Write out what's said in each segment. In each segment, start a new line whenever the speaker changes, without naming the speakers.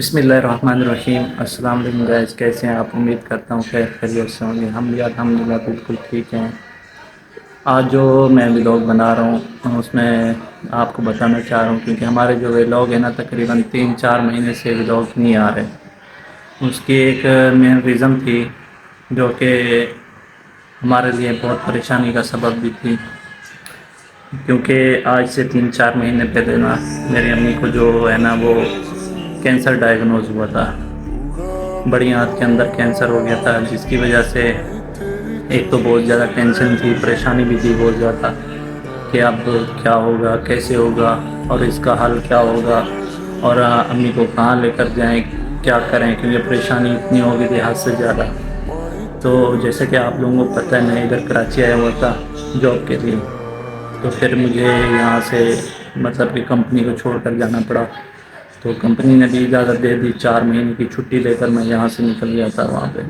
بسم اللہ الرحمن الرحیم۔ السلام علیکم گائز، کیسے ہیں آپ؟ امید کرتا ہوں خیر خیریت سے ہوں گے۔ ہم بھی الحمدللہ بالکل ٹھیک ہیں۔ آج جو میں ولاگ بنا رہا ہوں اس میں آپ کو بتانا چاہ رہا ہوں، کیونکہ ہمارے جو ولاگ ہیں نا تقریباً 3-4 مہینے سے ولاگ نہیں آ رہے۔ اس کی ایک مین ریزن تھی جو کہ ہمارے لیے بہت پریشانی کا سبب بھی تھی، کیونکہ آج سے 3-4 مہینے پہلے نا میری امی کو جو ہے نا وہ کینسر ڈائیگنوز ہوا تھا۔ بڑی آنت کے اندر کینسر ہو گیا تھا، جس کی وجہ سے ایک تو بہت زیادہ ٹینشن تھی، پریشانی بھی تھی بہت زیادہ کہ اب کیا ہوگا، کیسے ہوگا اور اس کا حل کیا ہوگا، اور امی کو کہاں لے کر جائیں، کیا کریں، کیونکہ پریشانی اتنی ہو گئی تھی حد سے زیادہ۔ تو جیسے کہ آپ لوگوں کو پتہ ہے میں ادھر کراچی آیا ہوا تھا جاب کے لیے، تو پھر مجھے یہاں سے مطلب کہ کمپنی کو چھوڑ کر جانا پڑا۔ تو کمپنی نے بھی اجازت دے دی، 4 مہینے کی چھٹی لے کر میں یہاں سے نکل گیا تھا وہاں پہ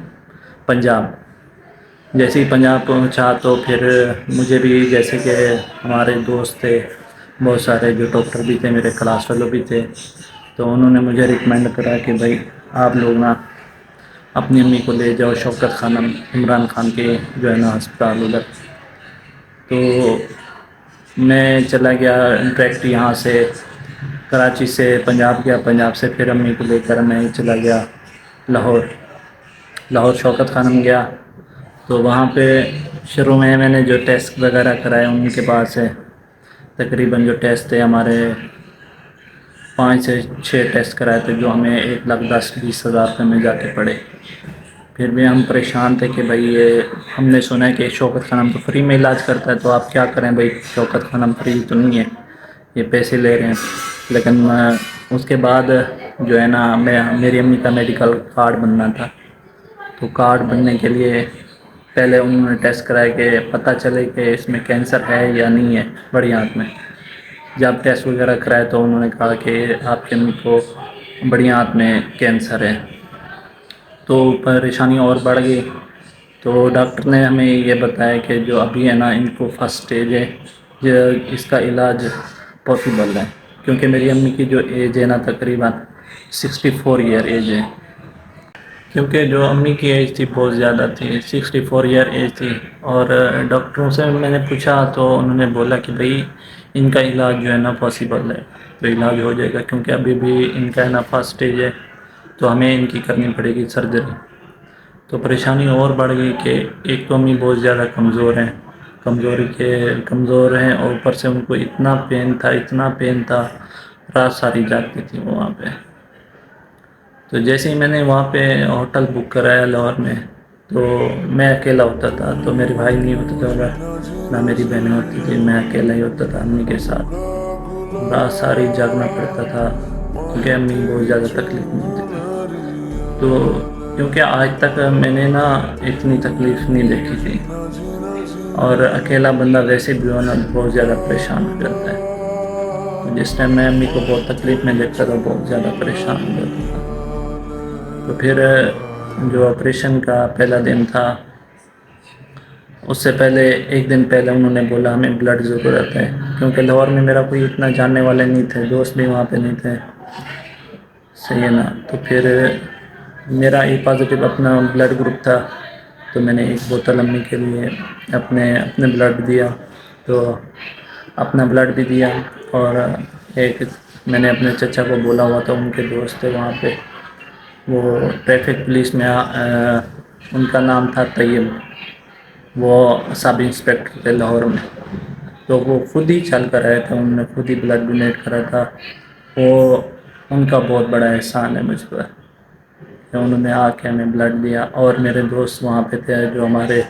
پنجاب۔ جیسے ہی پنجاب پہنچا تو پھر مجھے بھی، جیسے کہ ہمارے دوست تھے بہت سارے جو ڈاکٹر بھی تھے، میرے کلاس فیلو بھی تھے، تو انہوں نے مجھے ریکمینڈ کرا کہ بھائی آپ لوگ نا اپنی امی کو لے جاؤ شوکت خانم، عمران خان کے جو ہے نا ہسپتال ادھر۔ تو میں چلا گیا ڈائریکٹ یہاں سے کراچی سے پنجاب گیا، پنجاب سے پھر امی کو لے کر میں چلا گیا لاہور شوکت خانم گیا۔ تو وہاں پہ شروع میں نے جو ٹیسٹ وغیرہ کرائے ان کے بعد سے تقریباً جو ٹیسٹ تھے ہمارے 5 سے 6 ٹیسٹ کرائے تھے، جو ہمیں 1,10,20,000 روپے میں جا کے پڑے۔ پھر بھی ہم پریشان تھے کہ بھائی یہ ہم نے سنا ہے کہ شوکت خانم تو فری میں علاج کرتا ہے، تو آپ کیا کریں بھائی، شوکت خانم فری تو نہیں ہے، یہ پیسے لے رہے ہیں۔ لیکن اس کے بعد جو ہے نا میری امی کا میڈیکل کارڈ بننا تھا، تو کارڈ بننے کے لیے پہلے انہوں نے ٹیسٹ کرائے کہ پتہ چلے کہ اس میں کینسر ہے یا نہیں ہے بڑی آنت میں۔ جب ٹیسٹ وغیرہ کرائے تو انہوں نے کہا کہ آپ کے امی کو بڑی آنت میں کینسر ہے، تو پریشانی اور بڑھ گئی۔ تو ڈاکٹر نے ہمیں یہ بتایا کہ جو ابھی ہے نا ان کو فرسٹ اسٹیج ہے، اس کا علاج پاسبل ہے، کیونکہ میری امی کی جو ایج ہے نا تقریباً 64 ایئر ایج ہے، کیونکہ جو امی کی ایج تھی بہت زیادہ تھی، 64 ایئر ایج تھی۔ اور ڈاکٹروں سے میں نے پوچھا تو انہوں نے بولا کہ بھئی ان کا علاج جو ہے نا پاسبل ہے، تو علاج ہو جائے گا، کیونکہ ابھی بھی ان کا ہے نا فرسٹ اسٹیج ہے، تو ہمیں ان کی کرنی پڑے گی سرجری۔ تو پریشانی اور بڑھ گئی کہ ایک تو امی بہت زیادہ کمزور ہیں، اور اوپر سے ان کو اتنا پین تھا، رات ساری جاگتی تھی وہ وہاں پہ۔ تو جیسے ہی میں نے وہاں پہ ہوٹل بک کرایا لاہور میں، تو میں اکیلا ہوتا تھا، تو میرے بھائی نہیں ہوتا تھا ادھر، نہ میری بہنیں ہوتی تھی، میں اکیلا ہی ہوتا تھا امی کے ساتھ۔ رات ساری جاگنا پڑتا تھا، کیونکہ امی بہت زیادہ تکلیف میں ہوتی تھی۔ تو کیونکہ آج تک میں نے نا اتنی تکلیف نہیں دیکھی تھی، اور اکیلا بندہ ویسے بھی ہونا بہت زیادہ پریشان ہو جاتا ہے۔ تو جس ٹائم میں امی کو بہت تکلیف میں دیکھتا تھا بہت زیادہ پریشان ہو جاتا تھا۔ تو پھر جو آپریشن کا پہلا دن تھا، اس سے پہلے ایک دن پہلے انہوں نے بولا ہمیں بلڈ ضرورت ہے، کیونکہ لاہور میں میرا کوئی اتنا جاننے والے نہیں تھے، دوست بھی وہاں پہ نہیں تھے، صحیح ہے نا۔ تو پھر میرا اے پازیٹیو اپنا بلڈ گروپ تھا، تو میں نے 1 بوتل امی کے لیے اپنے بلڈ دیا، تو اپنا بلڈ بھی دیا، اور ایک میں نے اپنے چچا کو بولا ہوا تھا، ان کے دوست تھے وہاں پہ، وہ ٹریفک پولیس میں ان کا نام تھا طیب، وہ سب انسپیکٹر تھے لاہور میں، تو وہ خود ہی چل کر آئے تھے، انہوں نے خود ہی بلڈ ڈونیٹ کرا تھا۔ وہ ان کا بہت بڑا احسان ہے مجھ پر کہ انہوں نے آ کے ہمیں بلڈ دیا۔ اور میرے دوست وہاں پہ تھے جو ہمارے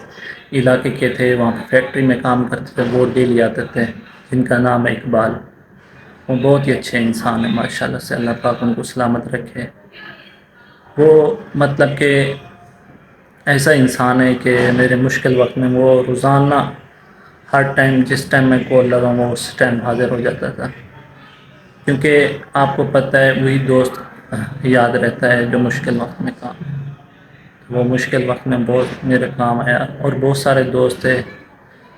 علاقے کے تھے، وہاں پہ فیکٹری میں کام کرتے تھے، وہ ڈیلی آتے تھے، جن کا نام ہے اقبال۔ وہ بہت ہی اچھے انسان ہیں ماشاءاللہ سے، اللہ پاک ان کو سلامت رکھے۔ وہ مطلب کہ ایسا انسان ہے کہ میرے مشکل وقت میں وہ روزانہ ہر ٹائم، جس ٹائم میں کال لگاؤں وہ اس ٹائم حاضر ہو جاتا تھا، کیونکہ آپ کو پتہ ہے وہی دوست یاد رہتا ہے جو مشکل وقت میں کام ہے۔ وہ مشکل وقت میں بہت میرے کام آیا، اور بہت سارے دوست تھے،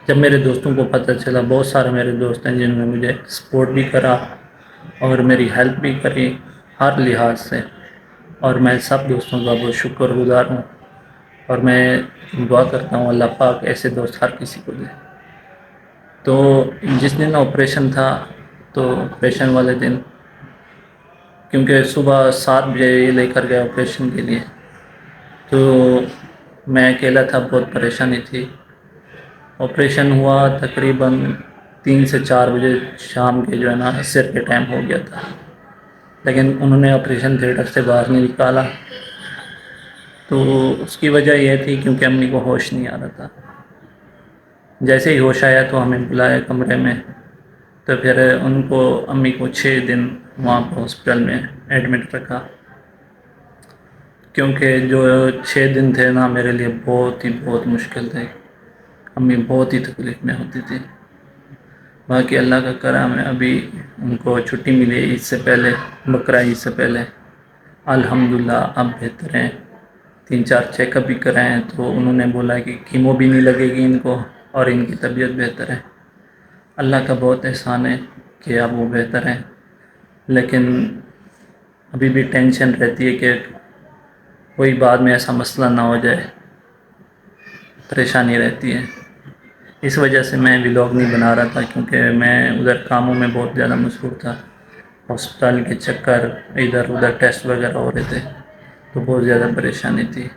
جب میرے دوستوں کو پتہ چلا، بہت سارے میرے دوست ہیں جنہوں نے مجھے سپورٹ بھی کرا اور میری ہیلپ بھی کری ہر لحاظ سے۔ اور میں سب دوستوں کا بہت شکر گزار ہوں، اور میں دعا کرتا ہوں اللہ پاک ایسے دوست ہر کسی کو دے۔ تو جس دن آپریشن تھا، تو آپریشن والے دن کیونکہ صبح 7 بجے لے کر گئے آپریشن کے لیے، تو میں اکیلا تھا، بہت پریشانی تھی۔ آپریشن ہوا تقریباً 3 سے 4 بجے شام کے جو ہے نا عصر کے ٹائم ہو گیا تھا، لیکن انہوں نے آپریشن تھیٹر سے باہر نہیں نکالا۔ تو اس کی وجہ یہ تھی کیونکہ امی کو ہوش نہیں آ رہا تھا۔ جیسے ہی ہوش آیا تو ہمیں بلایا کمرے میں، تو پھر ان کو امی کو 6 دن وہاں پہ ہاسپٹل میں ایڈمٹ رکھا، کیونکہ جو 6 دن تھے نا میرے لیے بہت مشکل تھے۔ امی بہت ہی تکلیف میں ہوتی تھی۔ باقی اللہ کا کرم ہے، ابھی ان کو چھٹی ملی ہے عید سے پہلے، بقرہ عید سے پہلے، الحمدللہ اب بہتر ہیں۔ 3-4 چیک اپ بھی کرائے ہیں، تو انہوں نے بولا کہ کیمو بھی نہیں لگے گی ان کو، اور ان کی طبیعت بہتر ہے۔ اللہ کا بہت احسان ہے کہ اب وہ بہتر ہیں، لیکن ابھی بھی ٹینشن رہتی ہے کہ کوئی بعد میں ایسا مسئلہ نہ ہو جائے، پریشانی رہتی ہے۔ اس وجہ سے میں ولاگ نہیں بنا رہا تھا، کیونکہ میں ادھر کاموں میں بہت زیادہ مصروف تھا، ہسپتال کے چکر، ادھر ادھر ٹیسٹ وغیرہ ہو رہے تھے، تو بہت زیادہ پریشانی تھی۔